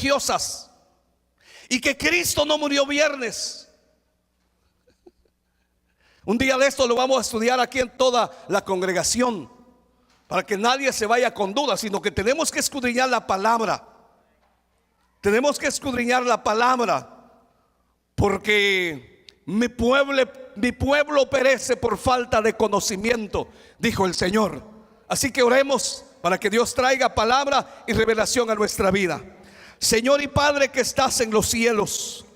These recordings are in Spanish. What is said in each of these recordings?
religiosas y que Cristo no murió viernes. Un día de esto lo vamos a estudiar aquí en toda la congregación, para que nadie se vaya con dudas, sino que tenemos que escudriñar la palabra. Tenemos que escudriñar la palabra, porque mi pueblo perece por falta de conocimiento, dijo el Señor. Así que oremos para que Dios traiga palabra y revelación a nuestra vida. Señor y Padre que estás en los cielos,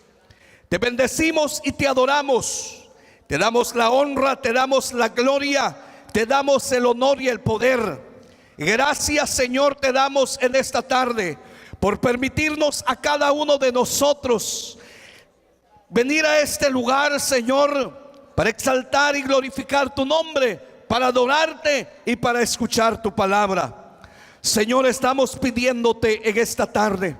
te bendecimos y te adoramos. Te damos la honra, te damos la gloria, te damos el honor y el poder. Gracias, Señor, te damos en esta tarde por permitirnos a cada uno de nosotros venir a este lugar, Señor, para exaltar y glorificar tu nombre, para adorarte y para escuchar tu palabra. Señor, estamos pidiéndote en esta tarde,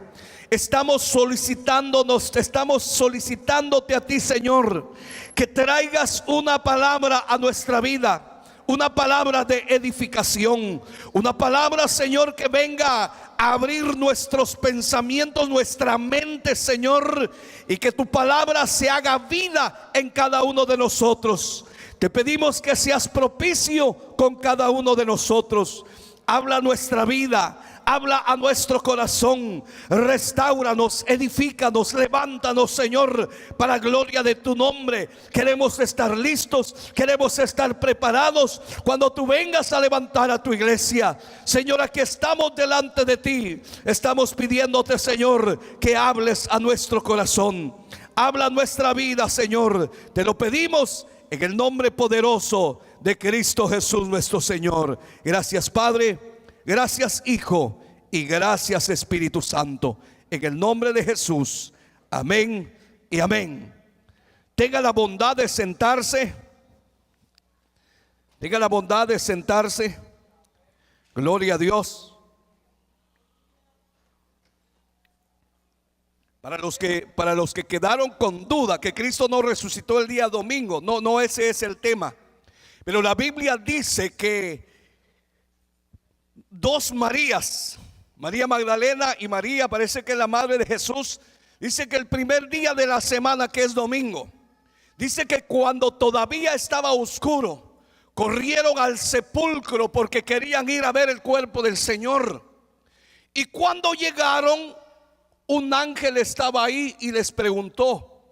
estamos solicitándote a ti, Señor, que traigas una palabra a nuestra vida, una palabra de edificación, una palabra, Señor, que venga a abrir nuestros pensamientos, nuestra mente, Señor, y que tu palabra se haga vida en cada uno de nosotros. Te pedimos que seas propicio con cada uno de nosotros. Habla nuestra vida, habla a nuestro corazón, restáuranos, edifícanos, levántanos, Señor, para gloria de tu nombre. Queremos estar listos, queremos estar preparados cuando tú vengas a levantar a tu iglesia. Señor, aquí estamos delante de ti, estamos pidiéndote, Señor, que hables a nuestro corazón, habla a nuestra vida, Señor. Te lo pedimos en el nombre poderoso de Cristo Jesús nuestro Señor. Gracias, Padre, gracias, Hijo, y gracias, Espíritu Santo. En el nombre de Jesús, amén y amén. Tenga la bondad de sentarse. Tenga la bondad de sentarse. Gloria a Dios. Para los que quedaron con duda que Cristo no resucitó el día domingo, no ese es el tema. Pero la Biblia dice que dos Marías, María Magdalena y María, parece que es la madre de Jesús, dice que el primer día de la semana, que es domingo, dice que cuando todavía estaba oscuro, corrieron al sepulcro porque querían ir a ver el cuerpo del Señor. Y cuando llegaron, un ángel estaba ahí y les preguntó: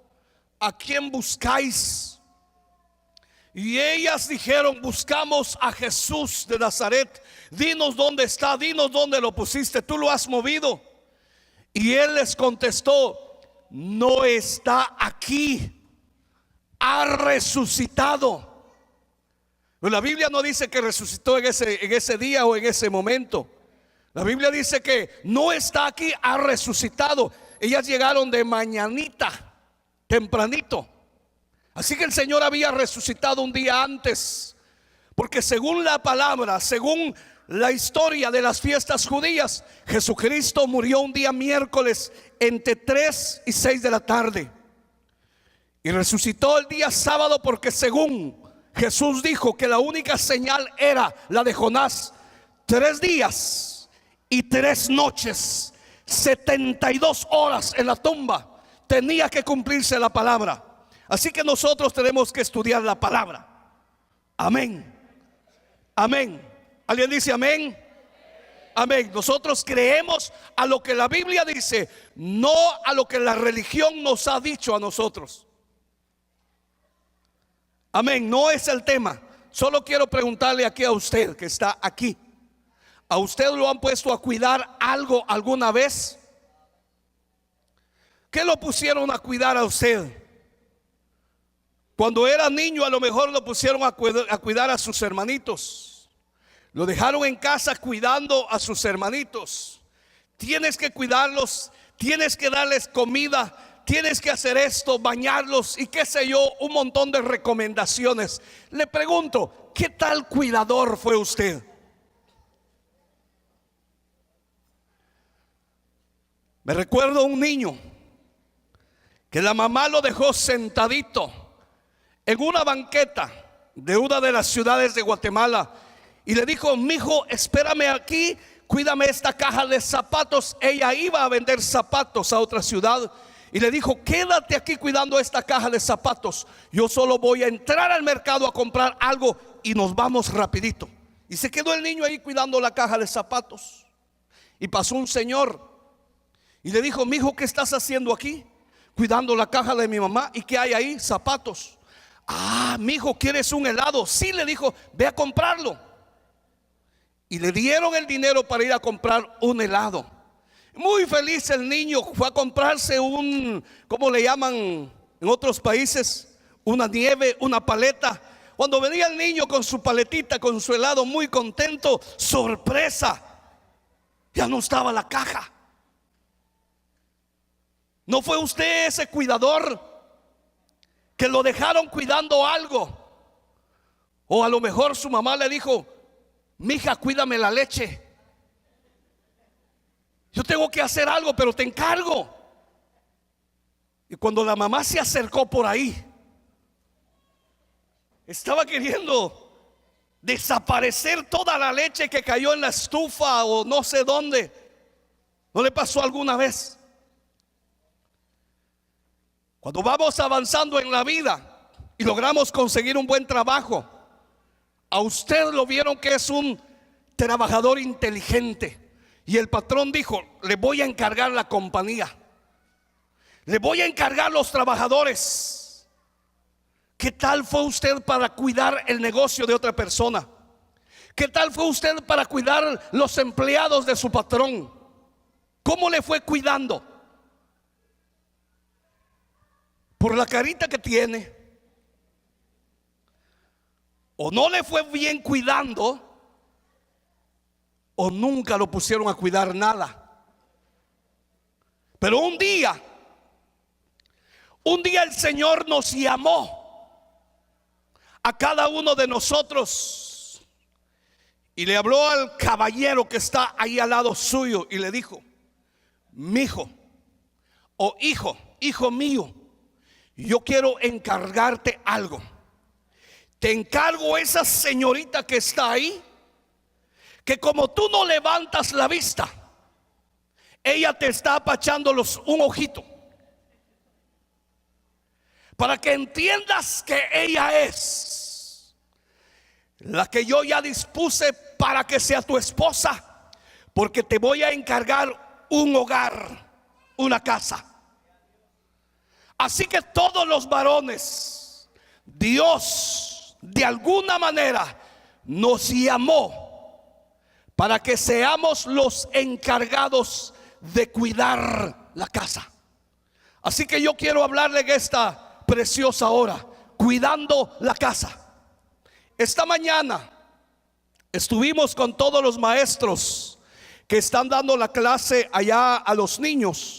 ¿a quién buscáis? Y ellas dijeron: buscamos a Jesús de Nazaret. Dinos dónde está, dinos dónde lo pusiste, tú lo has movido. Y él les contestó: no está aquí, ha resucitado. Pero la Biblia no dice que resucitó en ese día o en ese momento. La Biblia dice que no está aquí, ha resucitado. Ellas llegaron de mañanita, tempranito. Así que el Señor había resucitado un día antes, porque según la palabra, según la historia de las fiestas judías, Jesucristo murió un día miércoles entre 3 y 6 de la tarde y resucitó el día sábado, porque según Jesús dijo que la única señal era la de Jonás. 3 días y 3 noches, 72 horas en la tumba, tenía que cumplirse la palabra. Así que nosotros tenemos que estudiar la palabra. Amén. Amén. ¿Alguien dice amén? Amén. Nosotros creemos a lo que la Biblia dice, no a lo que la religión nos ha dicho a nosotros. Amén. No es el tema. Solo quiero preguntarle aquí a usted que está aquí: ¿a usted lo han puesto a cuidar algo alguna vez? ¿Qué lo pusieron a cuidar a usted? Cuando era niño, a lo mejor lo pusieron a cuidar a sus hermanitos. Lo dejaron en casa cuidando a sus hermanitos. Tienes que cuidarlos, tienes que darles comida, tienes que hacer esto, bañarlos y qué sé yo, un montón de recomendaciones. Le pregunto, ¿qué tal cuidador fue usted? Me recuerdo un niño que la mamá lo dejó sentadito en una banqueta de una de las ciudades de Guatemala y le dijo: mijo, espérame aquí, cuídame esta caja de zapatos. Ella iba a vender zapatos a otra ciudad y le dijo, quédate aquí cuidando esta caja de zapatos. Yo solo voy a entrar al mercado a comprar algo y nos vamos rapidito. Y se quedó el niño ahí cuidando la caja de zapatos. Y pasó un señor y le dijo, mi hijo, ¿qué estás haciendo aquí? Cuidando la caja de mi mamá. ¿Y qué hay ahí? Zapatos. Ah, mi hijo, ¿quieres un helado? Sí, le dijo, ve a comprarlo. Y le dieron el dinero para ir a comprar un helado. Muy feliz el niño, fue a comprarse ¿cómo le llaman en otros países? Una nieve, una paleta. Cuando venía el niño con su paletita, con su helado, muy contento, sorpresa, ya no estaba la caja. ¿No fue usted ese cuidador que lo dejaron cuidando algo? O a lo mejor su mamá le dijo, mija, cuídame la leche. Yo tengo que hacer algo, pero te encargo. Y cuando la mamá se acercó por ahí, estaba queriendo desaparecer toda la leche que cayó en la estufa o no sé dónde. ¿No le pasó alguna vez? Cuando vamos avanzando en la vida y logramos conseguir un buen trabajo, a usted lo vieron que es un trabajador inteligente. Y el patrón dijo, le voy a encargar la compañía, le voy a encargar los trabajadores. ¿Qué tal fue usted para cuidar el negocio de otra persona? ¿Qué tal fue usted para cuidar los empleados de su patrón? ¿Cómo le fue cuidando? Por la carita que tiene, o no le fue bien cuidando, o nunca lo pusieron a cuidar nada. Pero un día el Señor nos llamó a cada uno de nosotros y le habló al caballero que está ahí al lado suyo y le dijo, mi hijo o hijo mío, yo quiero encargarte algo. Te encargo esa señorita que está ahí, que como tú no levantas la vista, ella te está apachando un ojito, para que entiendas que ella es la que yo ya dispuse para que sea tu esposa, porque te voy a encargar un hogar, una casa. Así que todos los varones, Dios de alguna manera nos llamó para que seamos los encargados de cuidar la casa. Así que yo quiero hablarle en esta preciosa hora, cuidando la casa. Esta mañana estuvimos con todos los maestros que están dando la clase allá a los niños.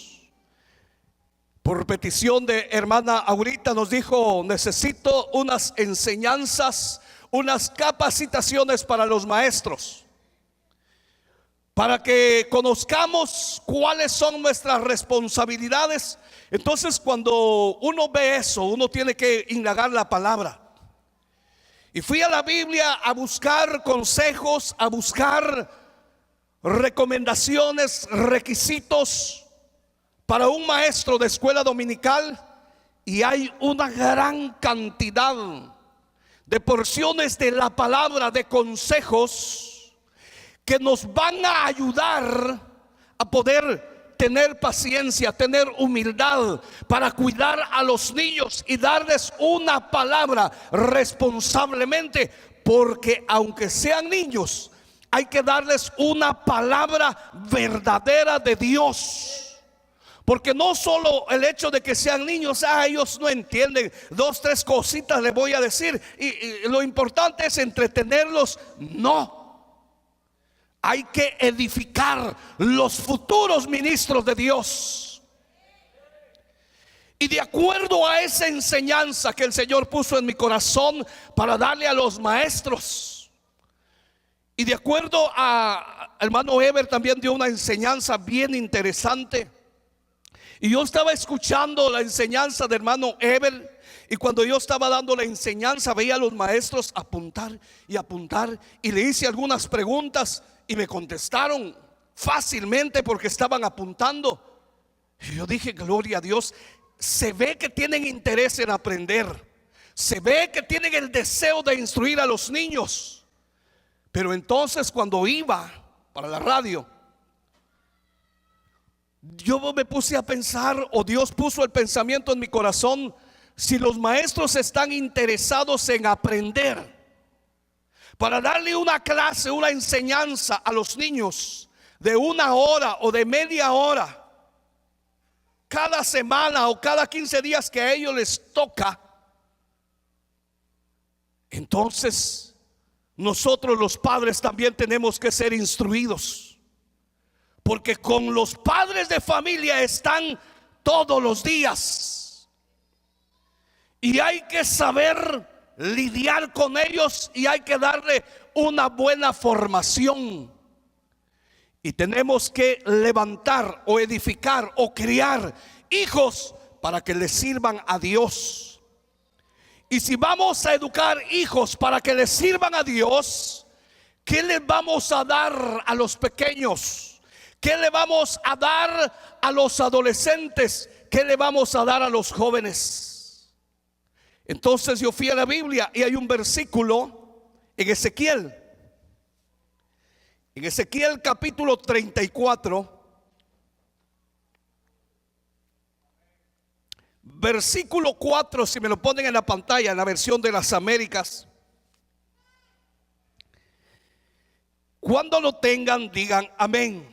Por petición de hermana Aurita nos dijo, necesito unas enseñanzas, unas capacitaciones para los maestros, para que conozcamos cuáles son nuestras responsabilidades. Entonces cuando uno ve eso, uno tiene que indagar la palabra. Y fui a la Biblia a buscar consejos, a buscar recomendaciones, requisitos para un maestro de escuela dominical. Y hay una gran cantidad de porciones de la palabra, de consejos que nos van a ayudar a poder tener paciencia, tener humildad para cuidar a los niños y darles una palabra responsablemente, porque aunque sean niños, hay que darles una palabra verdadera de Dios. Porque no solo el hecho de que sean niños, ellos no entienden, 2, 3 cositas les voy a decir y lo importante es entretenerlos. No, hay que edificar los futuros ministros de Dios. Y de acuerdo a esa enseñanza que el Señor puso en mi corazón para darle a los maestros, y de acuerdo a hermano Eber también dio una enseñanza bien interesante. Y yo estaba escuchando la enseñanza de hermano Eber, y cuando yo estaba dando la enseñanza veía a los maestros apuntar y apuntar, y le hice algunas preguntas y me contestaron. fácilmente porque estaban apuntando. Y yo dije, gloria a Dios, se ve que tienen interés en aprender, se ve que tienen el deseo de instruir a los niños. Pero entonces cuando iba para la radio, yo me puse a pensar, o Dios puso el pensamiento en mi corazón: si los maestros están interesados en aprender, para darle una clase, una enseñanza a los niños de 1 hora o de media hora cada semana o cada 15 días que a ellos les toca, entonces nosotros los padres también tenemos que ser instruidos, porque con los padres de familia están todos los días y hay que saber lidiar con ellos y hay que darle una buena formación. Y tenemos que levantar o edificar o criar hijos para que les sirvan a Dios. Y si vamos a educar hijos para que les sirvan a Dios, ¿qué les vamos a dar a los pequeños? ¿Qué le vamos a dar a los adolescentes? ¿Qué le vamos a dar a los jóvenes? Entonces yo fui a la Biblia y hay un versículo en Ezequiel. En Ezequiel capítulo 34, versículo 4, si me lo ponen en la pantalla, en la versión de las Américas. Cuando lo tengan, digan amén.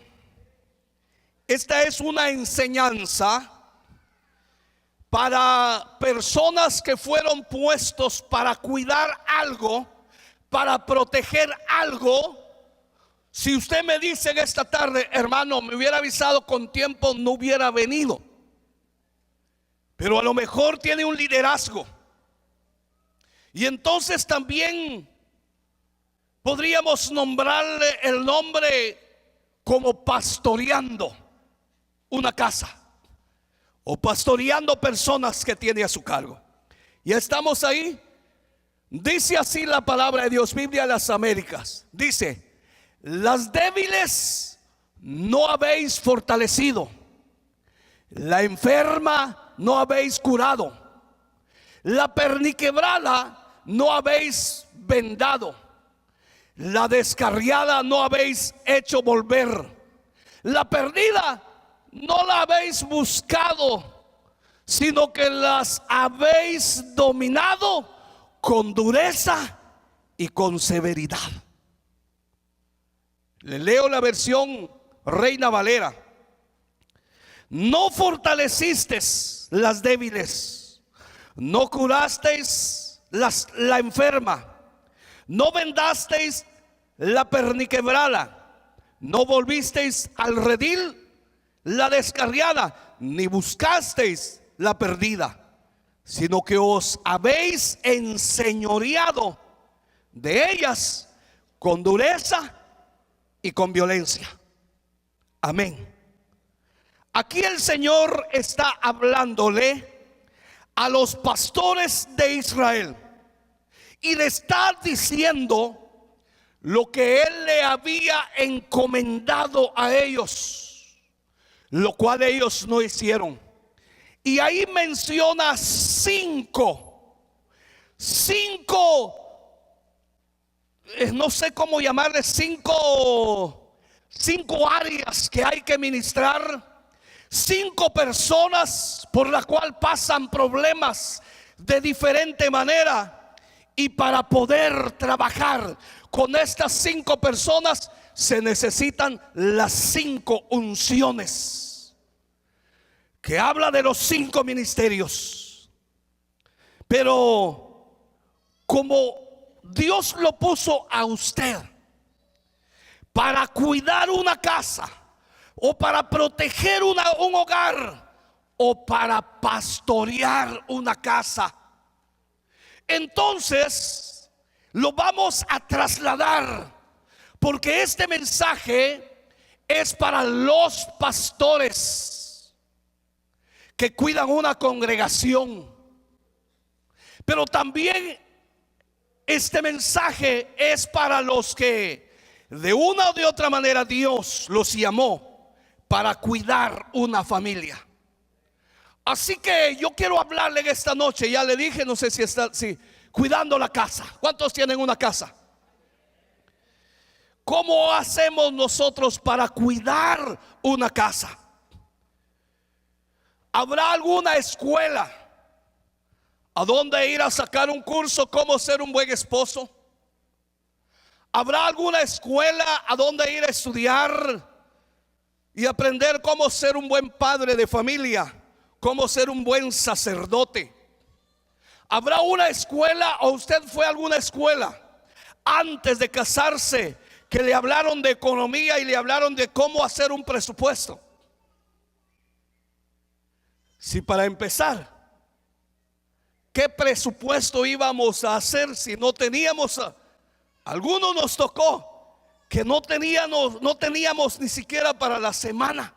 Esta es una enseñanza para personas que fueron puestos para cuidar algo, para proteger algo. Si usted me dice en esta tarde, hermano, me hubiera avisado con tiempo, no hubiera venido. Pero a lo mejor tiene un liderazgo. Y entonces también podríamos nombrarle el nombre como pastoreando una casa o pastoreando personas que tiene a su cargo. Ya estamos ahí. Dice así la palabra de Dios, Biblia de las Américas. Dice: las débiles no habéis fortalecido, la enferma no habéis curado, la perniquebrada no habéis vendado, la descarriada no habéis hecho volver, la perdida no la habéis buscado, sino que las habéis dominado con dureza y con severidad. Le leo la versión Reina Valera. No fortalecisteis las débiles, no curasteis la enferma, no vendasteis la perniquebrada, no volvisteis al redil la descarriada, ni buscasteis la perdida, sino que os habéis enseñoreado de ellas con dureza y con violencia. Amén. Aquí el Señor está hablándole a los pastores de Israel y le está diciendo lo que Él le había encomendado a ellos, lo cual ellos no hicieron. Y ahí menciona cinco, no sé cómo llamarle, cinco áreas que hay que ministrar, 5 personas por las cuales pasan problemas de diferente manera, y para poder trabajar con estas 5 personas se necesitan las 5 unciones, que habla de los 5 ministerios. Pero como Dios lo puso a usted para cuidar una casa, o para proteger un hogar, o para pastorear una casa, entonces lo vamos a trasladar, porque este mensaje es para los pastores que cuidan una congregación. Pero también este mensaje es para los que De una o de otra manera Dios los llamó para cuidar una familia. Así que yo quiero hablarle en esta noche. Ya le dije, no sé si está, cuidando la casa. ¿Cuántos tienen una casa? ¿Cómo hacemos nosotros para cuidar una casa? ¿Habrá alguna escuela a donde ir a sacar un curso cómo ser un buen esposo? ¿Habrá alguna escuela a donde ir a estudiar y aprender cómo ser un buen padre de familia, cómo ser un buen sacerdote? ¿Habrá una escuela o usted fue a alguna escuela antes de casarse que le hablaron de economía y le hablaron de cómo hacer un presupuesto? Si para empezar, ¿qué presupuesto íbamos a hacer si no teníamos? Algunos nos tocó que no teníamos ni siquiera para la semana.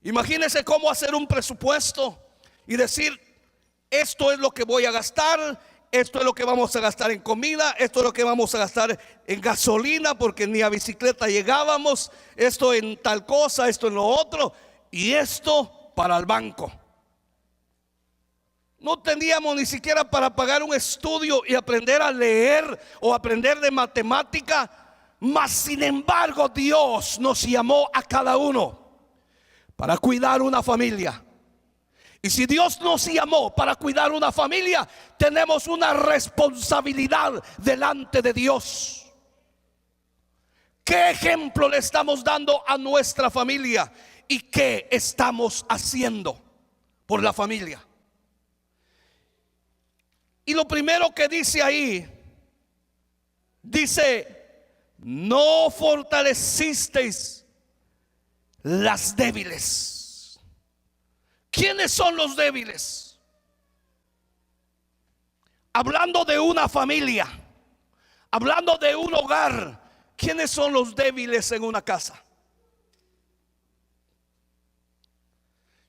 Imagínense cómo hacer un presupuesto y decir: esto es lo que voy a gastar, esto es lo que vamos a gastar en comida, esto es lo que vamos a gastar en gasolina porque ni a bicicleta llegábamos, esto en tal cosa, esto en lo otro, y esto para el banco. No teníamos ni siquiera para pagar un estudio y aprender a leer o aprender de matemática. Mas sin embargo Dios nos llamó a cada uno para cuidar una familia. Y si Dios nos llamó para cuidar una familia, tenemos una responsabilidad delante de Dios. ¿Qué ejemplo le estamos dando a nuestra familia? ¿Y qué estamos haciendo por la familia? Y lo primero que dice ahí, dice: no fortalecisteis las débiles. ¿Quiénes son los débiles? Hablando de una familia, hablando de un hogar, ¿quiénes son los débiles en una casa?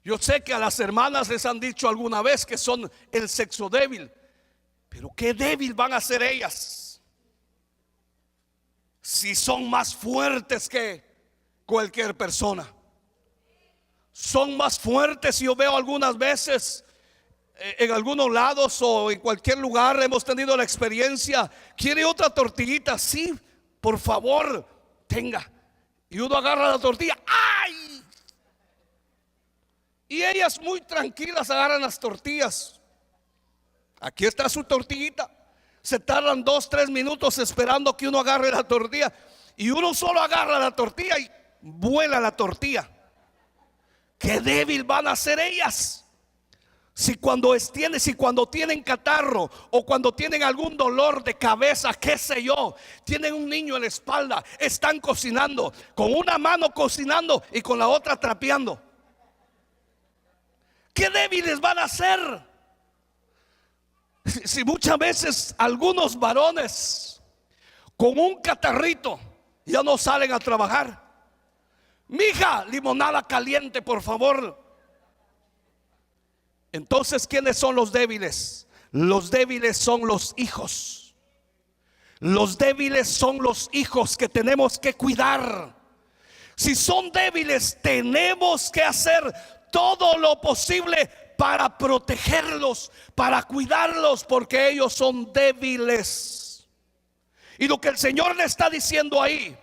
Yo sé que a las hermanas les han dicho alguna vez que son el sexo débil, pero qué débil van a ser ellas si son más fuertes que cualquier persona. Son más fuertes. Yo veo algunas veces en algunos lados o en cualquier lugar hemos tenido la experiencia: ¿quiere otra tortillita? Sí, por favor, tenga. Y uno agarra la tortilla, ¡ay! Y ellas muy tranquilas agarran las tortillas. Aquí está su tortillita. Se tardan 2-3 minutos esperando que uno agarre la tortilla, y uno solo agarra la tortilla y vuela la tortilla. Qué débil van a ser ellas. Si cuando tienen catarro o cuando tienen algún dolor de cabeza, qué sé yo, tienen un niño en la espalda, están cocinando, con una mano cocinando y con la otra trapeando. Qué débiles van a ser. Si muchas veces algunos varones con un catarrito ya no salen a trabajar. Mija, limonada caliente, por favor. Entonces, ¿quiénes son los débiles? Los débiles son los hijos. Los débiles son los hijos que tenemos que cuidar. Si son débiles, tenemos que hacer todo lo posible para protegerlos, para cuidarlos, porque ellos son débiles. Y lo que el Señor le está diciendo ahí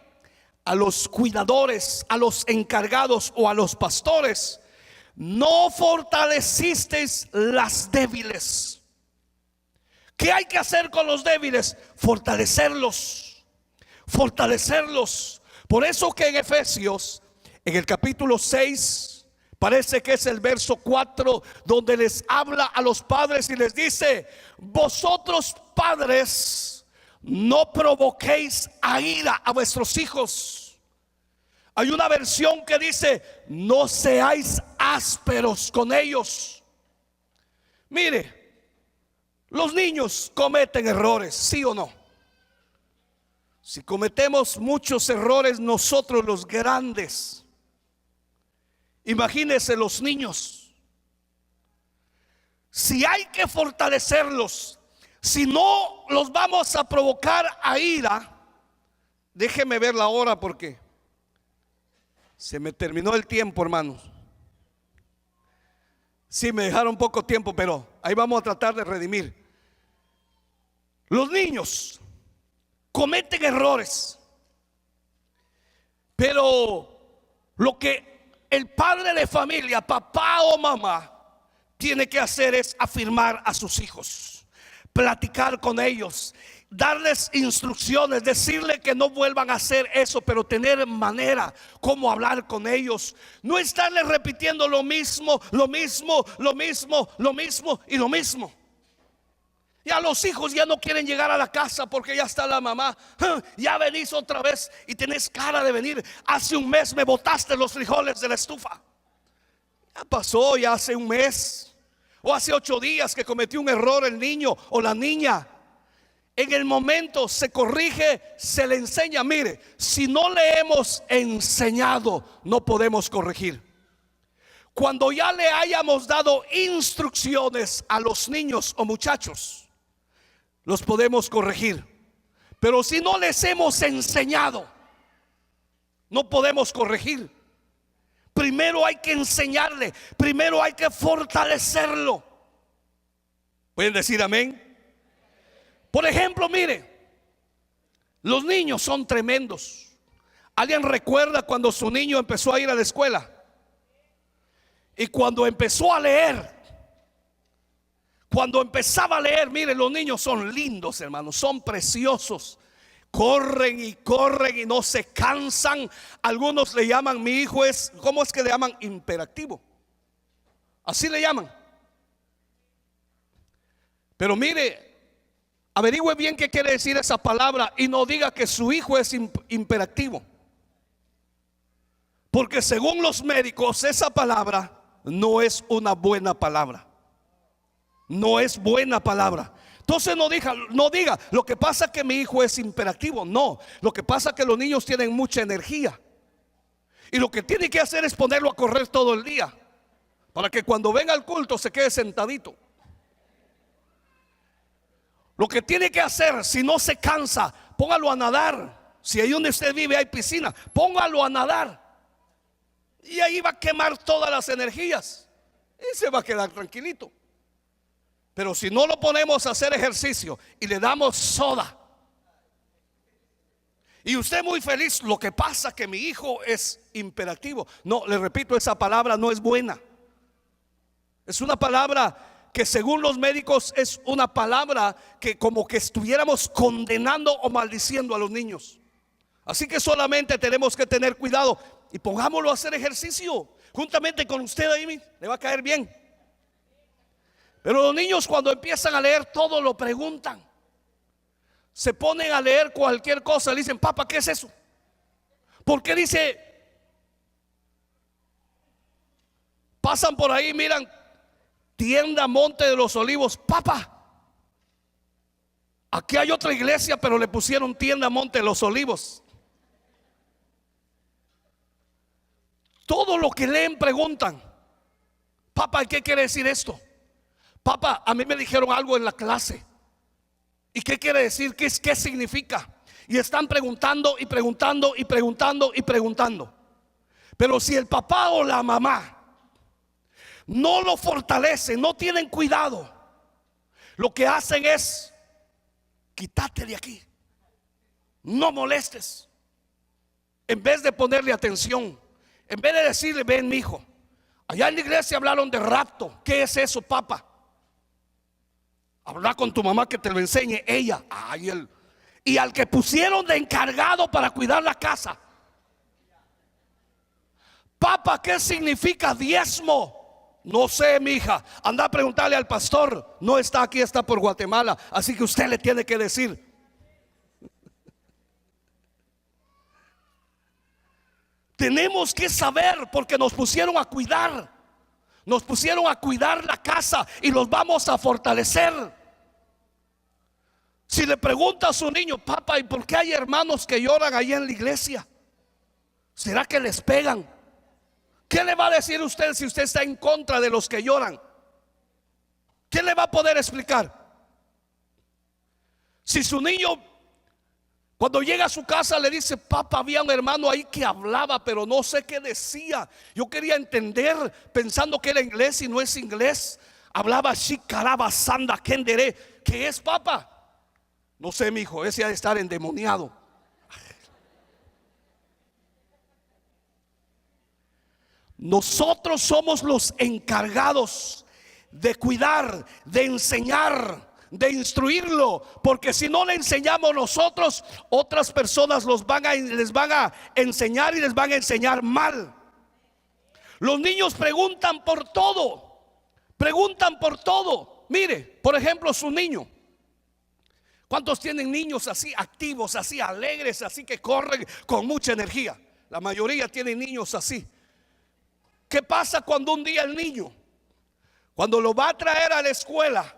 a los cuidadores, a los encargados o a los pastores: no fortalecisteis las débiles. ¿Qué hay que hacer con los débiles? Fortalecerlos, fortalecerlos. Por eso que en Efesios, en el capítulo 6, parece que es el verso 4, donde les habla a los padres y les dice: vosotros padres, no provoquéis a ira a vuestros hijos. Hay una versión que dice: no seáis ásperos con ellos. Mire, los niños cometen errores, ¿sí o no? Si cometemos muchos errores nosotros los grandes, imagínense los niños. Si hay que fortalecerlos, si no los vamos a provocar a ira, déjeme ver la hora porque se me terminó el tiempo, hermanos. Sí, me dejaron poco tiempo, pero ahí vamos a tratar de redimir. Los niños cometen errores, pero lo que el padre de familia, papá o mamá, tiene que hacer es afirmar a sus hijos, platicar con ellos, darles instrucciones, decirle que no vuelvan a hacer eso, pero tener manera como hablar con ellos. No estarles repitiendo lo mismo, lo mismo, lo mismo, lo mismo y lo mismo. Ya los hijos ya no quieren llegar a la casa porque ya está la mamá. Ya venís otra vez y tenés cara de venir. Hace un mes me botaste los frijoles de la estufa. Ya pasó, ya hace un mes o hace 8 días que cometió un error el niño o la niña. En el momento se corrige, se le enseña. Mire, si no le hemos enseñado, no podemos corregir. Cuando ya le hayamos dado instrucciones a los niños o muchachos, los podemos corregir. Pero si no les hemos enseñado, no podemos corregir. Primero hay que enseñarle, primero hay que fortalecerlo. ¿Pueden decir amén? Por ejemplo, mire, los niños son tremendos. ¿Alguien recuerda cuando su niño empezó a ir a la escuela? Y cuando empezó a leer, cuando empezaba a leer, mire, los niños son lindos, hermanos, son preciosos. Corren y no se cansan. Algunos le llaman, mi hijo es, ¿cómo es que le llaman? Imperactivo. Así le llaman. Pero mire, averigüe bien qué quiere decir esa palabra y no diga que su hijo es imperactivo. Porque según los médicos, esa palabra no es una buena palabra. No es buena palabra. Entonces no diga, lo que pasa es que mi hijo es imperactivo. No, lo que pasa es que los niños tienen mucha energía. Y lo que tiene que hacer es ponerlo a correr todo el día, para que cuando venga al culto se quede sentadito. Lo que tiene que hacer, si no se cansa, póngalo a nadar. Si ahí donde usted vive hay piscina, póngalo a nadar. Y ahí va a quemar todas las energías y se va a quedar tranquilito. Pero si no lo ponemos a hacer ejercicio y le damos soda, y usted muy feliz, lo que pasa es que mi hijo es imperactivo. No, le repito, esa palabra no es buena. Es una palabra que según los médicos es una palabra que como que estuviéramos condenando o maldiciendo a los niños. Así que solamente tenemos que tener cuidado y pongámoslo a hacer ejercicio juntamente con usted ahí, le va a caer bien. Pero los niños cuando empiezan a leer todo lo preguntan. Se ponen a leer cualquier cosa, le dicen, papá, ¿qué es eso? ¿Por qué dice? Pasan por ahí, miran, tienda Monte de los Olivos. Papá, aquí hay otra iglesia, pero le pusieron tienda Monte de los Olivos. Todo lo que leen preguntan, papá, ¿qué quiere decir esto? Papá, a mí me dijeron algo en la clase. ¿Y qué quiere decir? ¿Qué significa? Y están preguntando y preguntando y preguntando y preguntando. Pero si el papá o la mamá no lo fortalecen, no tienen cuidado, lo que hacen es: quítate de aquí, no molestes. En vez de ponerle atención, en vez de decirle, ven mi hijo, allá en la iglesia hablaron de rapto. ¿Qué es eso, papá? Habla con tu mamá que te lo enseñe ella. Y al que pusieron de encargado para cuidar la casa, papá, ¿qué significa diezmo? No sé, mi hija, anda a preguntarle al pastor. No está aquí, está por Guatemala, así que usted le tiene que decir. Tenemos que saber, porque nos pusieron a cuidar. Nos pusieron a cuidar la casa y los vamos a fortalecer. Si le pregunta a su niño, papá, ¿y por qué hay hermanos que lloran ahí en la iglesia? ¿Será que les pegan? ¿Qué le va a decir usted si usted está en contra de los que lloran? ¿Qué le va a poder explicar? Si su niño Cuando llega a su casa le dice: papá, había un hermano ahí que hablaba, pero no sé qué decía. Yo quería entender, pensando que era inglés y no es inglés. Hablaba shikaraba sanda kendere. ¿Qué es, papá? No sé, mi hijo, ese ha de estar endemoniado. Nosotros somos los encargados de cuidar, de enseñar, de instruirlo, porque si no le enseñamos nosotros, otras personas les van a enseñar y les van a enseñar mal. Los niños preguntan por todo, preguntan por todo. Mire, por ejemplo, su niño. ¿Cuántos tienen niños así activos, así alegres, así que corren con mucha energía? La mayoría tienen niños así. ¿Qué pasa cuando un día el niño, cuando lo va a traer a la escuela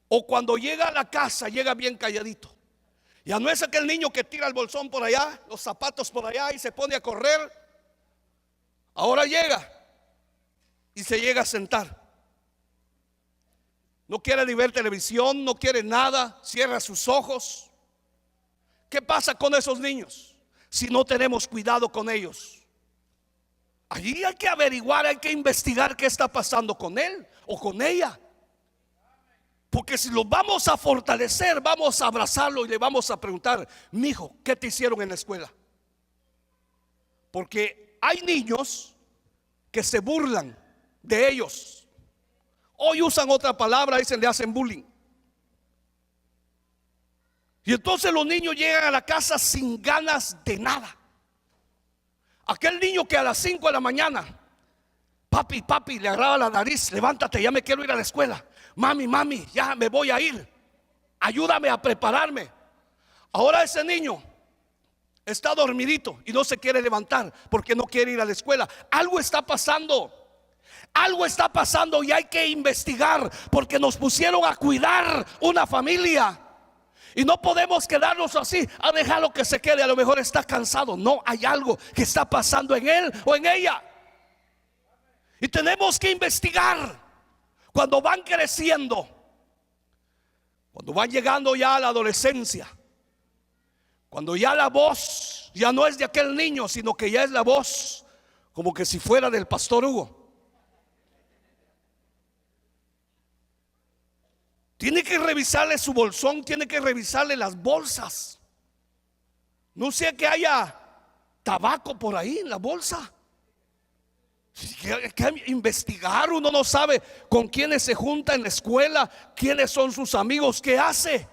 o cuando llega a la casa, llega bien calladito? Ya no es aquel niño que tira el bolsón por allá, los zapatos por allá y se pone a correr. Ahora llega y se llega a sentar. No quiere ni ver televisión, no quiere nada, cierra sus ojos. ¿Qué pasa con esos niños si no tenemos cuidado con ellos? Allí hay que averiguar, hay que investigar qué está pasando con él o con ella. Porque si los vamos a fortalecer, vamos a abrazarlo y le vamos a preguntar: mijo, ¿qué te hicieron en la escuela? Porque hay niños que se burlan de ellos. Hoy usan otra palabra, dicen, le hacen bullying. Y entonces los niños llegan a la casa sin ganas de nada. Aquel niño que a las 5 de la mañana, papi, papi, le agarraba la nariz: levántate, ya me quiero ir a la escuela. Mami, mami, ya me voy a ir. Ayúdame a prepararme. Ahora ese niño está dormidito y no se quiere levantar porque no quiere ir a la escuela. Algo está pasando. Algo está pasando y hay que investigar, porque nos pusieron a cuidar una familia. Y no podemos quedarnos así, a dejarlo que se quede. A lo mejor está cansado. No, hay algo que está pasando en él o en ella. Y tenemos que investigar. Cuando van creciendo, cuando van llegando ya a la adolescencia, cuando ya la voz ya no es de aquel niño, sino que ya es la voz como que si fuera del pastor Hugo. Tiene que revisarle su bolsón, tiene que revisarle las bolsas. No sea que haya tabaco por ahí en la bolsa. Hay que investigar. Uno no sabe con quiénes se junta en la escuela, quiénes son sus amigos, qué hace.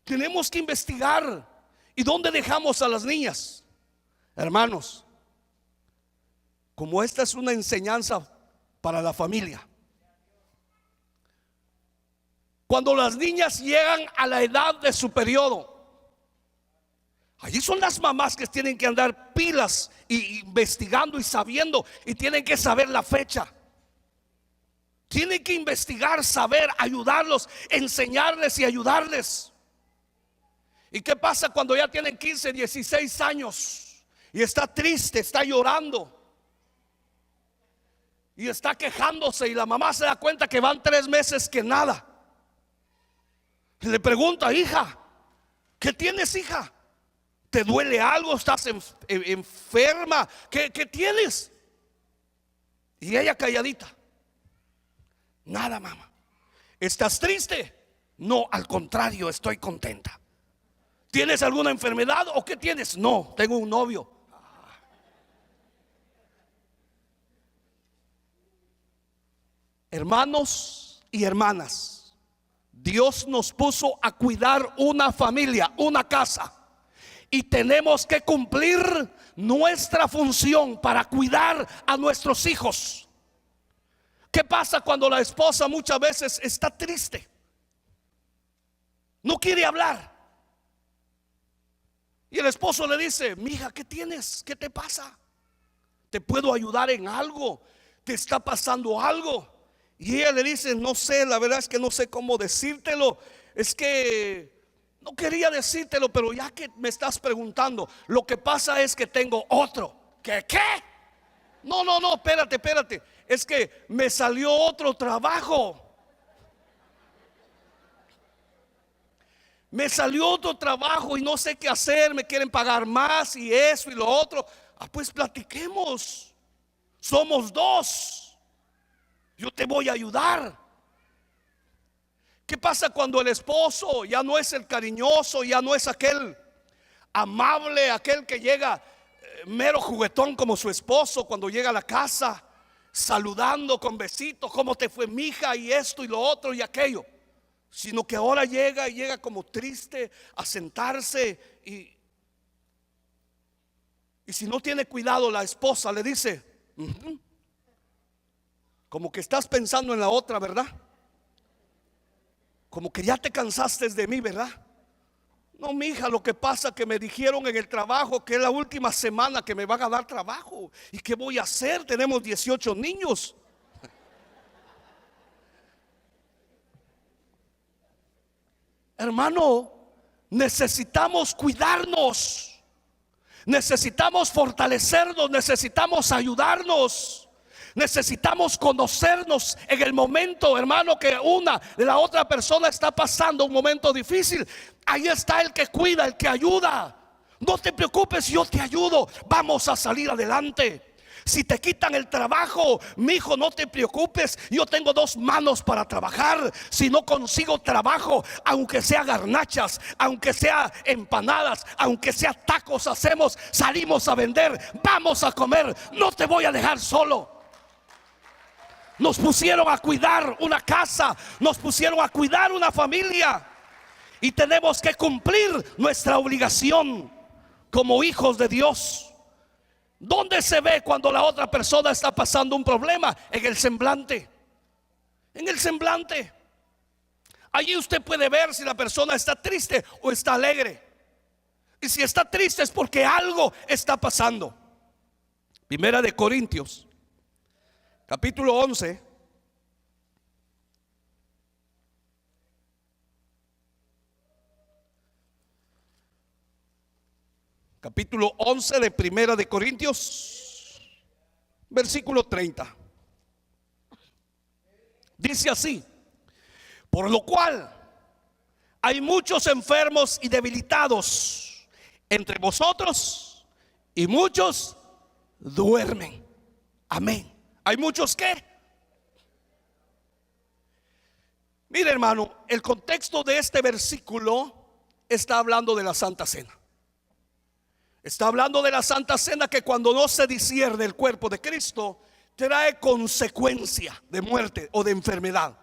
Tenemos que investigar. ¿Y dónde dejamos a las niñas? Hermanos, como esta es una enseñanza para la familia, cuando las niñas llegan a la edad de su periodo, allí son las mamás que tienen que andar pilas y investigando y sabiendo, y tienen que saber la fecha. Tienen que investigar, saber, ayudarlos, enseñarles y ayudarles. ¿Y qué pasa cuando ya tienen 15, 16 años y está triste, está llorando y está quejándose, y la mamá se da cuenta que van 3 meses que nada? Le pregunta: hija, ¿qué tienes, hija? ¿Te duele algo? ¿Estás enferma? ¿Qué tienes? Y ella calladita: nada, mamá. ¿Estás triste? No, al contrario, estoy contenta. ¿Tienes alguna enfermedad o qué tienes? No, tengo un novio. Hermanos y hermanas, Dios nos puso a cuidar una familia, una casa, y tenemos que cumplir nuestra función para cuidar a nuestros hijos. ¿Qué pasa cuando la esposa muchas veces está triste? No quiere hablar. Y el esposo le dice: mija, ¿qué tienes? ¿Qué te pasa? ¿Te puedo ayudar en algo? ¿Te está pasando algo? Y ella le dice: no sé, la verdad es que no sé cómo decírtelo. Es que no quería decírtelo, pero ya que me estás preguntando, lo que pasa es que tengo otro. ¿Qué? No, espérate. Es que me salió otro trabajo. me salió otro trabajo y no sé qué hacer, me quieren pagar más y eso y lo otro. Pues platiquemos, somos dos, yo te voy a ayudar. ¿Qué pasa cuando el esposo ya no es el cariñoso, ya no es aquel amable, aquel que llega mero juguetón como su esposo cuando llega a la casa, saludando con besitos, cómo te fue, mija, y esto y lo otro y aquello? Sino que ahora llega como triste a sentarse y si no tiene cuidado, la esposa le dice, como que estás pensando en la otra, ¿verdad? Como que ya te cansaste de mí, ¿verdad? No, mija, lo que pasa es que me dijeron en el trabajo que es la última semana que me van a dar trabajo. ¿Y qué voy a hacer? Tenemos 18 niños. Hermano, necesitamos cuidarnos, necesitamos fortalecernos, necesitamos ayudarnos, necesitamos conocernos en el momento, hermano, que una de la otra persona está pasando un momento difícil. Ahí está el que cuida, el que ayuda. No te preocupes, yo te ayudo, vamos a salir adelante. Si te quitan el trabajo, mi hijo, no te preocupes, yo tengo 2 manos para trabajar. Si no consigo trabajo, aunque sea garnachas, aunque sea empanadas, aunque sea tacos, hacemos, salimos a vender, vamos a comer, no te voy a dejar solo. Nos pusieron a cuidar una casa, nos pusieron a cuidar una familia, y tenemos que cumplir nuestra obligación como hijos de Dios. ¿Dónde se ve cuando la otra persona está pasando un problema? En el semblante. En el semblante. Allí usted puede ver si la persona está triste o está alegre. Y si está triste es porque algo está pasando. Primera de Corintios, capítulo 11. Capítulo 11 de Primera de Corintios, versículo 30. Dice así: por lo cual hay muchos enfermos y debilitados entre vosotros, y muchos duermen. Amén. ¿Hay muchos qué? Mire, hermano, el contexto de este versículo está hablando de la Santa Cena. Está hablando de la Santa Cena, que cuando no se discierne el cuerpo de Cristo, trae consecuencia de muerte o de enfermedad.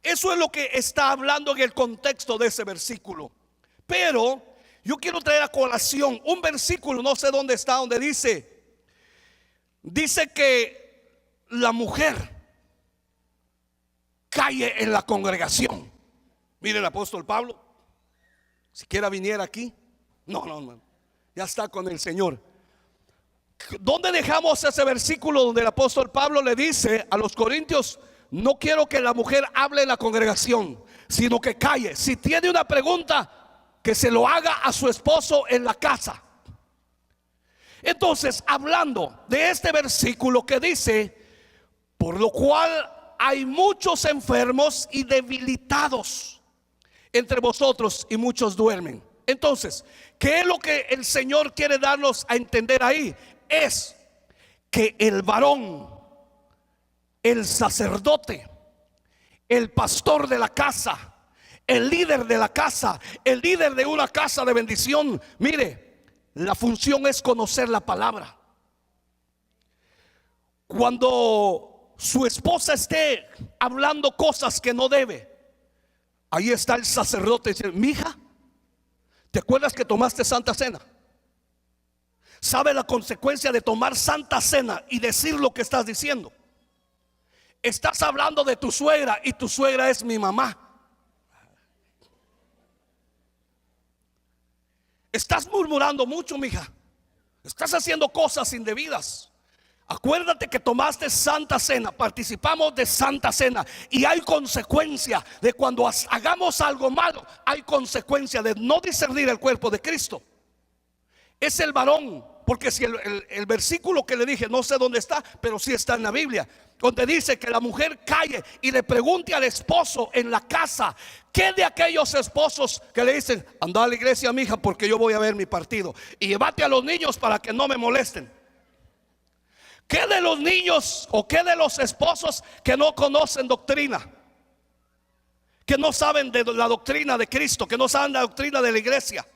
Eso es lo que está hablando en el contexto de ese versículo. Pero yo quiero traer a colación un versículo, no sé dónde está, donde dice que la mujer cae en la congregación. Mire, el apóstol Pablo, siquiera viniera aquí. No, ya está con el Señor. ¿Dónde dejamos ese versículo donde el apóstol Pablo le dice a los corintios: no quiero que la mujer hable en la congregación, sino que calle? Si tiene una pregunta, que se lo haga a su esposo en la casa. Entonces, hablando de este versículo que dice: por lo cual hay muchos enfermos y debilitados entre vosotros, y muchos duermen. Entonces, ¿qué es lo que el Señor quiere darnos a entender ahí? Es que el varón, el sacerdote, el pastor de la casa, el líder de la casa, el líder de una casa de bendición, mire, la función es conocer la palabra. Cuando su esposa esté hablando cosas que no debe, ahí está el sacerdote diciendo: mija, ¿te acuerdas que tomaste Santa Cena? ¿Sabe la consecuencia de tomar Santa Cena y decir lo que estás diciendo? Estás hablando de tu suegra, y tu suegra es mi mamá. Estás murmurando mucho, mija. Estás haciendo cosas indebidas. Acuérdate que tomaste Santa Cena, participamos de Santa Cena, y hay consecuencia de cuando hagamos algo malo. Hay consecuencia de no discernir el cuerpo de Cristo. Es el varón, porque si el versículo que le dije, no sé dónde está, pero sí está en la Biblia. donde dice que la mujer calle y le pregunte al esposo en la casa. ¿Qué de aquellos esposos que le dicen: anda a la iglesia, mija, porque yo voy a ver mi partido, y llévate a los niños para que no me molesten? ¿Qué de los niños o qué de los esposos que no conocen doctrina? Que no saben de la doctrina de Cristo, que no saben la doctrina de la iglesia.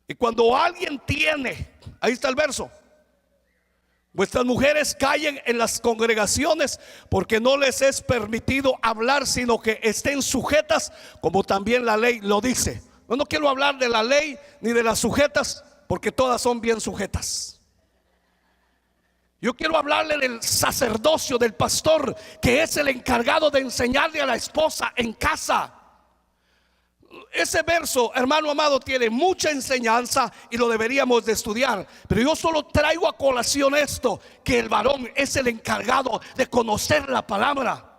Y cuando alguien tiene, ahí está el verso: vuestras mujeres callen en las congregaciones, porque no les es permitido hablar, sino que estén sujetas, como también la ley lo dice. Yo no quiero hablar de la ley ni de las sujetas, porque todas son bien sujetas. Yo quiero hablarle del sacerdocio, del pastor, que es el encargado de enseñarle a la esposa en casa. Ese verso, hermano amado, tiene mucha enseñanza y lo deberíamos de estudiar. Pero yo solo traigo a colación esto: que el varón es el encargado de conocer la palabra,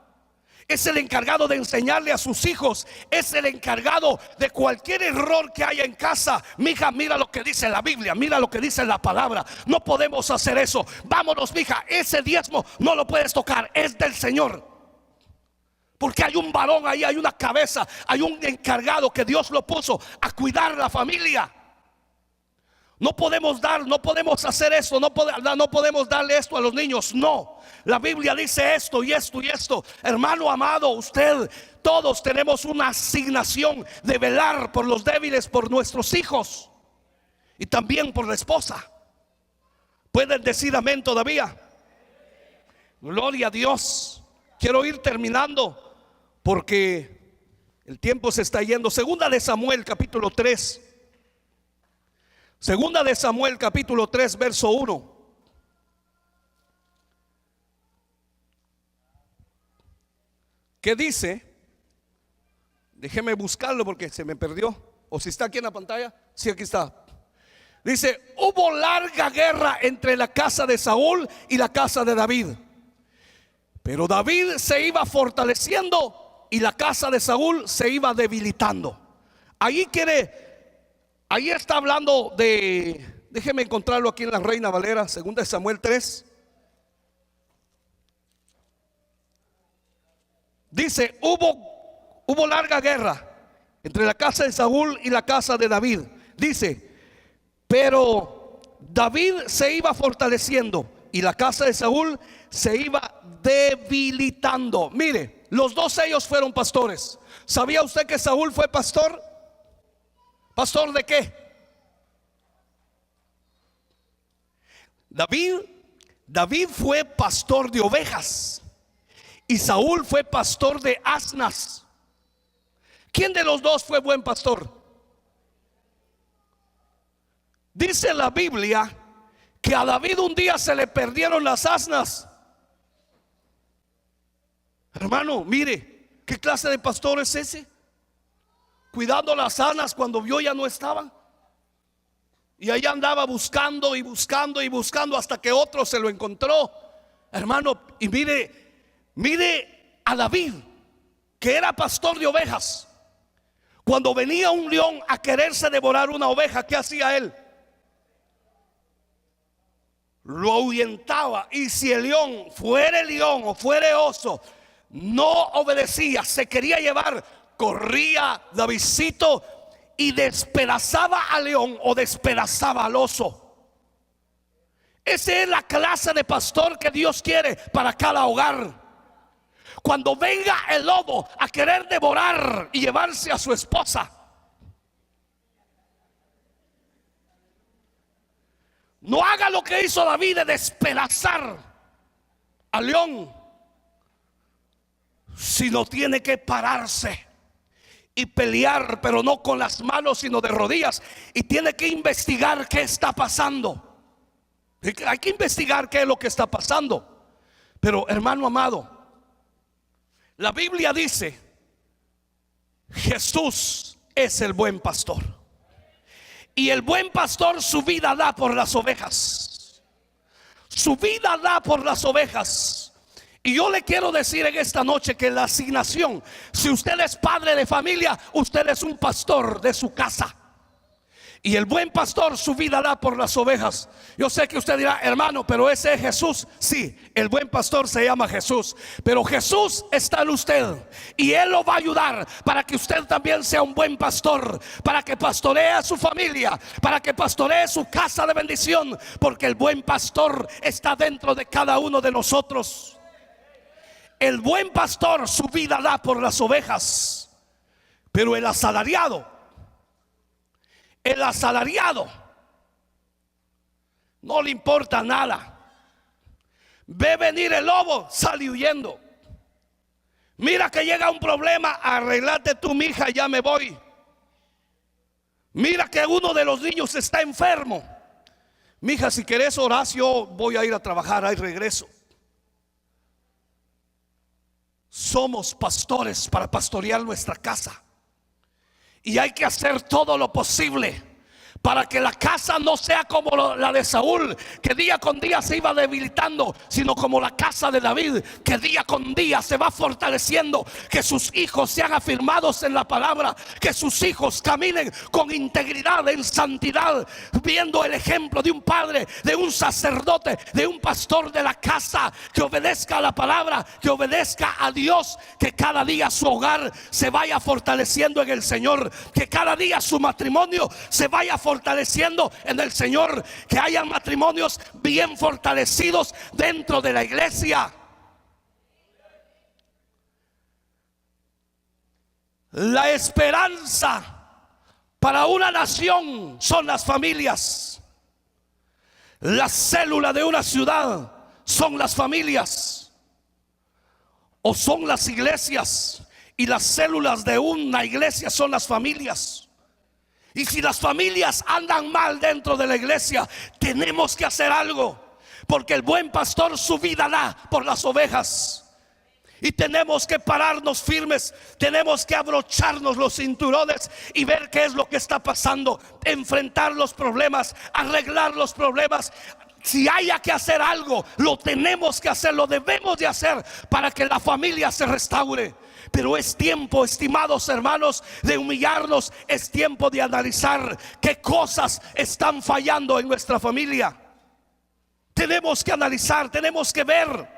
es el encargado de enseñarle a sus hijos, es el encargado de cualquier error que haya en casa. Mija, mira lo que dice la Biblia, mira lo que dice la palabra. No podemos hacer eso. Vámonos, mija, ese diezmo no lo puedes tocar, es del Señor. Porque hay un varón ahí, hay una cabeza, hay un encargado que Dios lo puso a cuidar la familia. No podemos hacer eso, no podemos darle esto a los niños. No, la Biblia dice esto y esto y esto. Hermano amado, usted, todos tenemos una asignación de velar por los débiles, por nuestros hijos y también por la esposa. ¿Pueden decir amén todavía? Gloria a Dios. Quiero ir terminando porque el tiempo se está yendo. Segunda de Samuel capítulo 3. Segunda de Samuel capítulo 3 verso 1. ¿Qué dice? Déjeme buscarlo porque se me perdió. O si está aquí en la pantalla. Sí, aquí está. Dice: hubo larga guerra entre la casa de Saúl y la casa de David, pero David se iba fortaleciendo y la casa de Saúl se iba debilitando. Ahí está hablando de, déjeme encontrarlo aquí en la Reina Valera, 2 Samuel 3. Dice: hubo larga guerra entre la casa de Saúl y la casa de David. Dice: pero David se iba fortaleciendo y la casa de Saúl se iba debilitando. Mire, los dos ellos fueron pastores. ¿Sabía usted que Saúl fue pastor? ¿Pastor de qué? David fue pastor de ovejas y Saúl fue pastor de asnas. ¿Quién de los dos fue buen pastor? Dice la Biblia que a David un día se le perdieron las asnas. Hermano, mire, ¿qué clase de pastor es ese? Cuidando las asnas cuando vio ya no estaban. Y allá andaba buscando y buscando y buscando hasta que otro se lo encontró. Hermano, y mire a David, que era pastor de ovejas. Cuando venía un león a quererse devorar una oveja, ¿qué hacía él? Lo ahuyentaba. Y si el león o fuera oso, no obedecía, se quería llevar, corría Davidcito y despedazaba al león o despedazaba al oso. Esa es la clase de pastor que Dios quiere para cada hogar. Cuando venga el lobo a querer devorar y llevarse a su esposa, no haga lo que hizo David de despedazar al león, sino tiene que pararse y pelear, pero no con las manos sino de rodillas, y tiene que investigar qué está pasando. Hay que investigar qué es lo que está pasando. Pero hermano amado, la Biblia dice: Jesús es el buen pastor, y el buen pastor su vida da por las ovejas. Su vida da por las ovejas. Y yo le quiero decir en esta noche que la asignación, si usted es padre de familia, usted es un pastor de su casa. Y el buen pastor su vida da por las ovejas. Yo sé que usted dirá, hermano, pero ese es Jesús. Sí, el buen pastor se llama Jesús, pero Jesús está en usted y Él lo va a ayudar para que usted también sea un buen pastor, para que pastoree a su familia, para que pastoree su casa de bendición, porque el buen pastor está dentro de cada uno de nosotros. El buen pastor su vida da por las ovejas, pero el asalariado no le importa nada. Ve venir el lobo, sale huyendo. Mira que llega un problema, arreglate tú, mija, ya me voy. Mira que uno de los niños está enfermo. Mija, si querés orar, yo voy a ir a trabajar, ahí regreso. Somos pastores para pastorear nuestra casa. Y hay que hacer todo lo posible para que la casa no sea como la de Saúl, que día con día se iba debilitando, sino como la casa de David, que día con día se va fortaleciendo. Que sus hijos sean afirmados en la palabra, que sus hijos caminen con integridad, en santidad, viendo el ejemplo de un padre, de un sacerdote, de un pastor de la casa, que obedezca a la palabra, que obedezca a Dios. Que cada día su hogar se vaya fortaleciendo en el Señor, que cada día su matrimonio se vaya fortaleciendo en el Señor, que haya matrimonios bien fortalecidos dentro de la iglesia. La esperanza para una nación son las familias. La célula de una ciudad son las familias, o son las iglesias, y las células de una iglesia son las familias. Y si las familias andan mal dentro de la iglesia, tenemos que hacer algo, porque el buen pastor su vida da por las ovejas. Y tenemos que pararnos firmes, tenemos que abrocharnos los cinturones y ver qué es lo que está pasando, enfrentar los problemas, arreglar los problemas. Si haya que hacer algo, lo tenemos que hacer, lo debemos de hacer para que la familia se restaure. Pero es tiempo, estimados hermanos, de humillarnos. Es tiempo de analizar qué cosas están fallando en nuestra familia. Tenemos que analizar, tenemos que ver,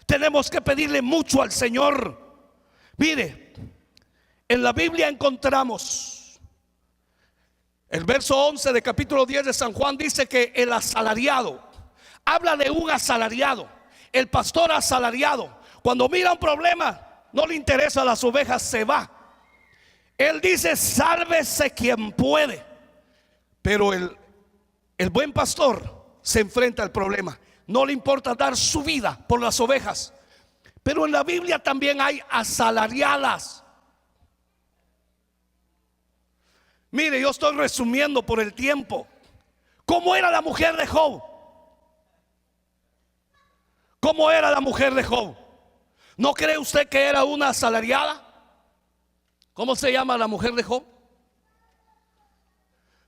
tenemos que pedirle mucho al Señor. Mire, en la Biblia encontramos el verso 11 de capítulo 10 de San Juan. Dice que el asalariado, habla de un asalariado, el pastor asalariado, cuando mira un problema, no le interesa a las ovejas, se va. Él dice, sálvese quien puede. Pero el buen pastor se enfrenta al problema, no le importa dar su vida por las ovejas. Pero en la Biblia también hay asalariadas. Mire, yo estoy resumiendo por el tiempo. ¿Cómo era la mujer de Job? ¿Cómo era la mujer de Job? ¿No cree usted que era una asalariada? ¿Cómo se llama la mujer de Job?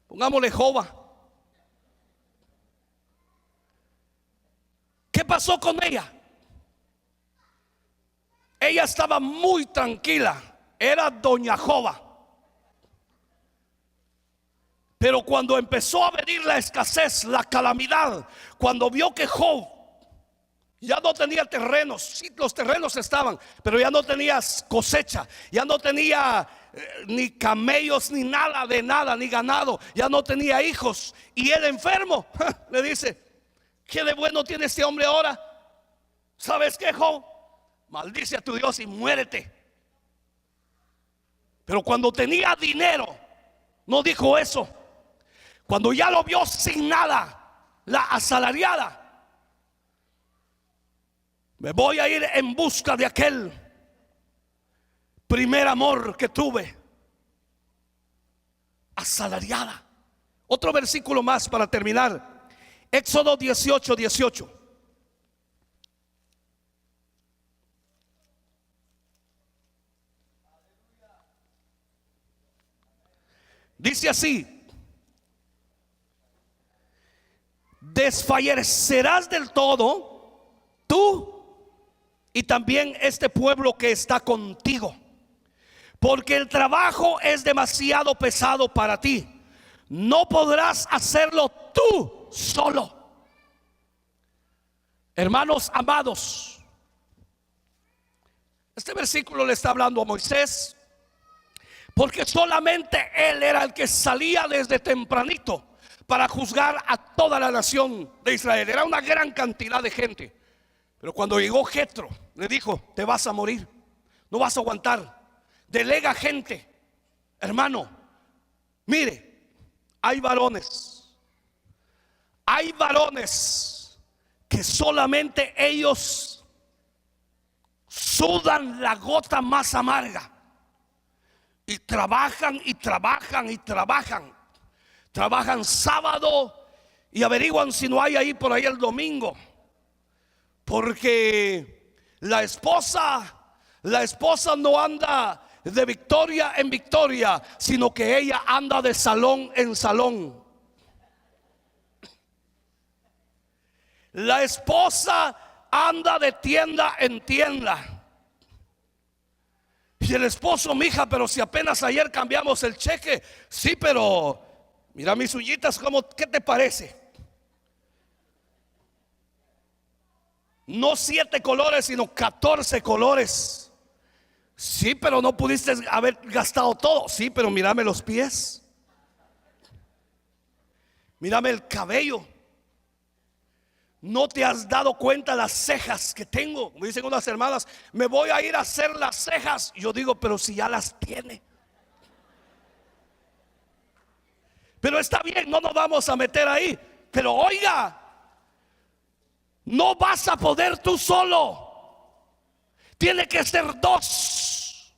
Pongámosle Joba. ¿Qué pasó con ella? Ella estaba muy tranquila, era doña Joba. Pero cuando empezó a venir la escasez, la calamidad, cuando vio que Job ya no tenía terrenos, sí, los terrenos estaban, pero ya no tenía cosecha, ya no tenía ni camellos, ni nada de nada, ni ganado, ya no tenía hijos, y él enfermo, le dice, ¿qué de bueno tiene este hombre ahora? ¿Sabes qué, Job? Maldice a tu Dios y muérete. Pero cuando tenía dinero, no dijo eso. Cuando ya lo vio sin nada, la asalariada, me voy a ir en busca de aquel primer amor que tuve. Asalariada. Otro versículo más para terminar. Éxodo 18:18. Dice así: desfallecerás del todo tú y también este pueblo que está contigo, porque el trabajo es demasiado pesado para ti. no podrás hacerlo tú solo. Hermanos amados, este versículo le está hablando a Moisés, porque solamente él era el que salía desde tempranito para juzgar a toda la nación de Israel. Era una gran cantidad de gente. Pero cuando llegó Jetro, le dijo: te vas a morir, no vas a aguantar. Delega gente. Hermano, mire, hay varones que solamente ellos sudan la gota más amarga y trabajan y trabajan y trabajan. Trabajan sábado y averiguan si no hay ahí por ahí el domingo, porque la esposa no anda de victoria en victoria, sino que ella anda de salón en salón. La esposa anda de tienda en tienda. Y el esposo: mija, pero si apenas ayer cambiamos el cheque. Sí, pero mira mis uñitas, ¿qué te parece? No 7 colores, sino 14 colores. Sí, pero no pudiste haber gastado todo. Sí, pero mírame los pies, mírame el cabello. ¿No te has dado cuenta las cejas que tengo? Me dicen unas hermanas: me voy a ir a hacer las cejas. Yo digo: pero si ya las tiene. Pero está bien, no nos vamos a meter ahí. Pero oiga, no vas a poder tú solo. Tiene que ser dos.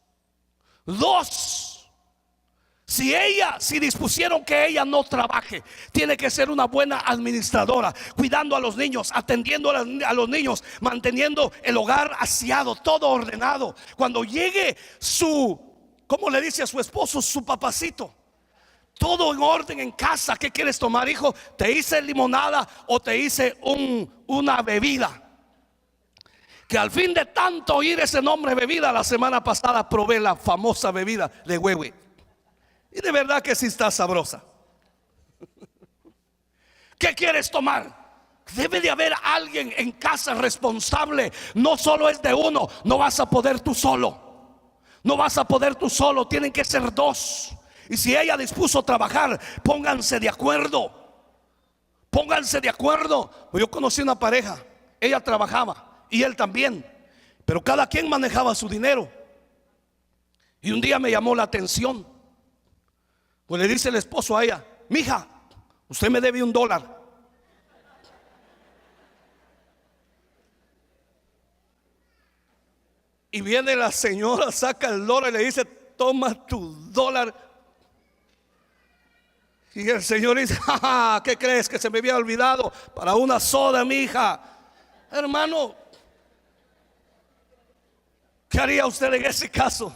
Si dispusieron que ella no trabaje, tiene que ser una buena administradora, cuidando a los niños, atendiendo a los niños, manteniendo el hogar aseado, todo ordenado. Cuando llegue ¿cómo le dice a su esposo? Su papacito. Todo en orden en casa. ¿Qué quieres tomar, hijo? ¿Te hice limonada o te hice una bebida? Que al fin de tanto oír ese nombre bebida, la semana pasada probé la famosa bebida de huehue. Y de verdad que sí está sabrosa. ¿Qué quieres tomar? Debe de haber alguien en casa responsable. No solo es de uno. No vas a poder tú solo. No vas a poder tú solo. Tienen que ser dos. Y si ella dispuso trabajar, pónganse de acuerdo. Pónganse de acuerdo. Yo conocí una pareja. Ella trabajaba y él también, pero cada quien manejaba su dinero. Y un día me llamó la atención. Pues le dice el esposo a ella: mija, usted me debe $1. Y viene la señora, saca el dólar y le dice: toma tu $1. Y el señor dice: ja, ¿qué crees? Que se me había olvidado para una soda, mija. Hermano, ¿qué haría usted en ese caso?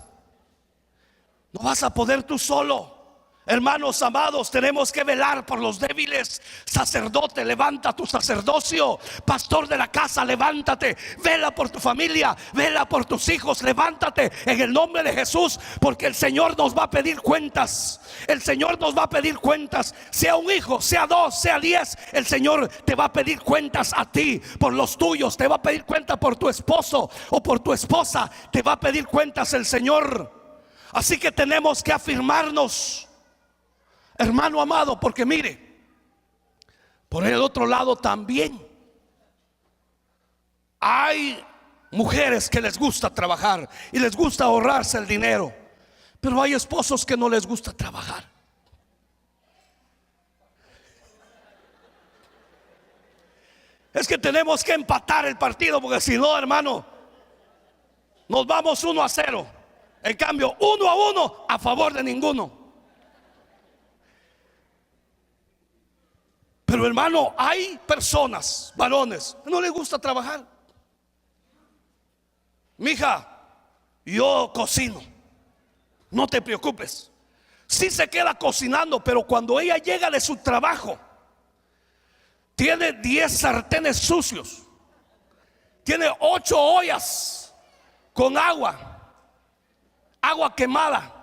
No vas a poder tú solo. Hermanos amados, tenemos que velar por los débiles. Sacerdote, levanta tu sacerdocio. Pastor de la casa, levántate. Vela por tu familia, vela por tus hijos. Levántate en el nombre de Jesús, porque el Señor nos va a pedir cuentas. El Señor nos va a pedir cuentas. Sea un hijo, sea 2, sea 10, el Señor te va a pedir cuentas a ti por los tuyos. Te va a pedir cuenta por tu esposo o por tu esposa. Te va a pedir cuentas el Señor. Así que tenemos que afirmarnos, hermano amado, porque mire, por el otro lado también hay mujeres que les gusta trabajar y les gusta ahorrarse el dinero, pero hay esposos que no les gusta trabajar. Es que tenemos que empatar el partido, porque si no, hermano, nos vamos 1-0. En cambio, 1-1 a favor de ninguno. Pero hermano, hay personas, varones, que no les gusta trabajar. Mija, yo cocino, no te preocupes. Sí se queda cocinando, pero cuando ella llega de su trabajo, tiene 10 sartenes sucios, tiene 8 ollas con agua quemada.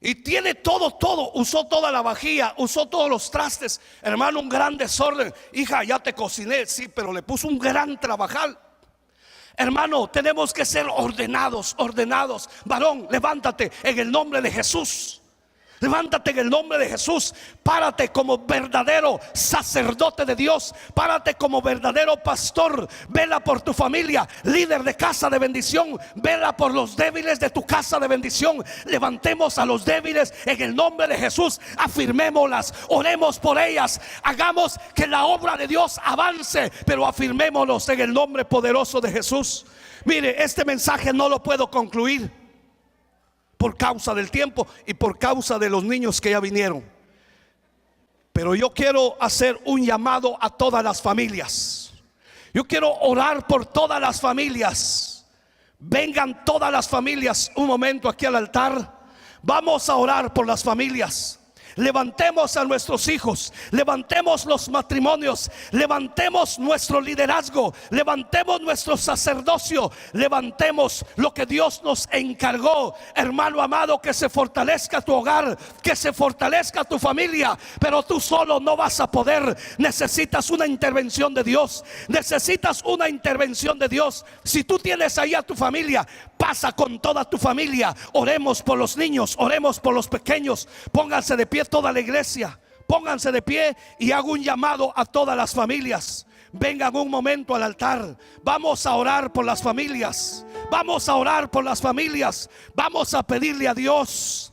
Y tiene todo, usó toda la vajilla, usó todos los trastes. Hermano, un gran desorden. Hija, ya te cociné, sí, pero le puso un gran trabajal. Hermano, tenemos que ser ordenados. Varón, levántate en el nombre de Jesús. Levántate en el nombre de Jesús. Párate como verdadero sacerdote de Dios. Párate como verdadero pastor. Vela por tu familia, líder de casa de bendición. Vela por los débiles de tu casa de bendición. Levantemos a los débiles en el nombre de Jesús. Afirmémoslas, oremos por ellas. Hagamos que la obra de Dios avance, pero afirmémonos en el nombre poderoso de Jesús. Mire, este mensaje no lo puedo concluir por causa del tiempo y por causa de los niños que ya vinieron. Pero yo quiero hacer un llamado a todas las familias. Yo quiero orar por todas las familias. Vengan todas las familias un momento aquí al altar. Vamos a orar por las familias. Levantemos a nuestros hijos, levantemos los matrimonios, levantemos nuestro liderazgo, levantemos nuestro sacerdocio, levantemos lo que Dios nos encargó. Hermano amado, que se fortalezca tu hogar, que se fortalezca tu familia. Pero tú solo no vas a poder. Necesitas una intervención de Dios. Necesitas una intervención de Dios. Si tú tienes ahí a tu familia, pasa con toda tu familia. Oremos por los niños, oremos por los pequeños. Pónganse de pie toda la iglesia. Pónganse de pie y hago un llamado a todas las familias. Vengan un momento al altar. Vamos a orar por las familias. Vamos a orar por las familias. Vamos a pedirle a Dios.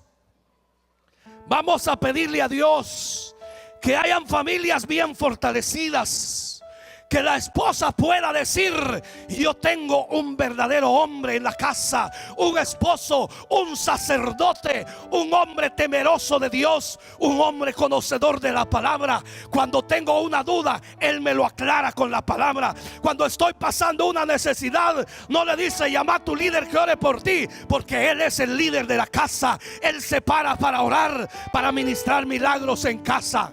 Vamos a pedirle a Dios que hayan familias bien fortalecidas. Que la esposa pueda decir: yo tengo un verdadero hombre en la casa, un esposo, un sacerdote, un hombre temeroso de Dios, un hombre conocedor de la palabra. Cuando tengo una duda, él me lo aclara con la palabra. Cuando estoy pasando una necesidad, no le dice: llama a tu líder que ore por ti, porque él es el líder de la casa. Él se para orar, para ministrar milagros en casa.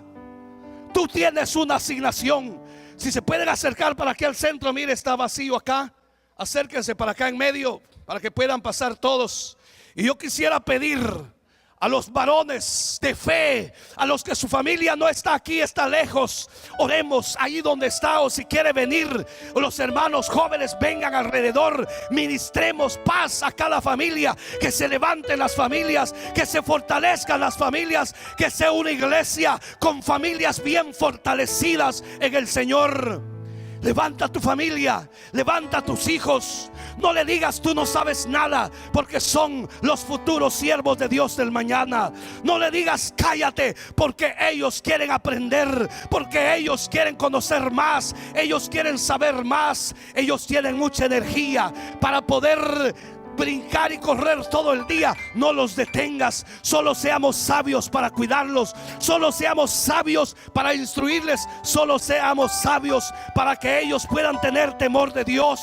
Tú tienes una asignación. Si se pueden acercar para aquí al centro, mire, está vacío acá. Acérquense para acá en medio, para que puedan pasar todos. Y yo quisiera pedir a los varones de fe, a los que su familia no está aquí, está lejos, oremos ahí donde está. O si quiere venir, los hermanos jóvenes, vengan alrededor, ministremos paz a cada familia. Que se levanten las familias, que se fortalezcan las familias, que sea una iglesia con familias bien fortalecidas en el Señor. Levanta tu familia, levanta a tus hijos. No le digas: tú no sabes nada, porque son los futuros siervos de Dios del mañana. No le digas: cállate, porque ellos quieren aprender, porque ellos quieren conocer más, ellos quieren saber más. Ellos tienen mucha energía para poder brincar y correr todo el día. No los detengas. Solo seamos sabios para cuidarlos. Solo seamos sabios para instruirles. Solo seamos sabios para que ellos puedan tener temor de Dios.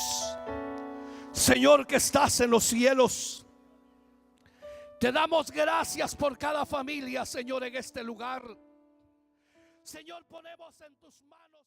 Señor, que estás en los cielos, te damos gracias por cada familia, Señor, en este lugar. Señor, ponemos en tus manos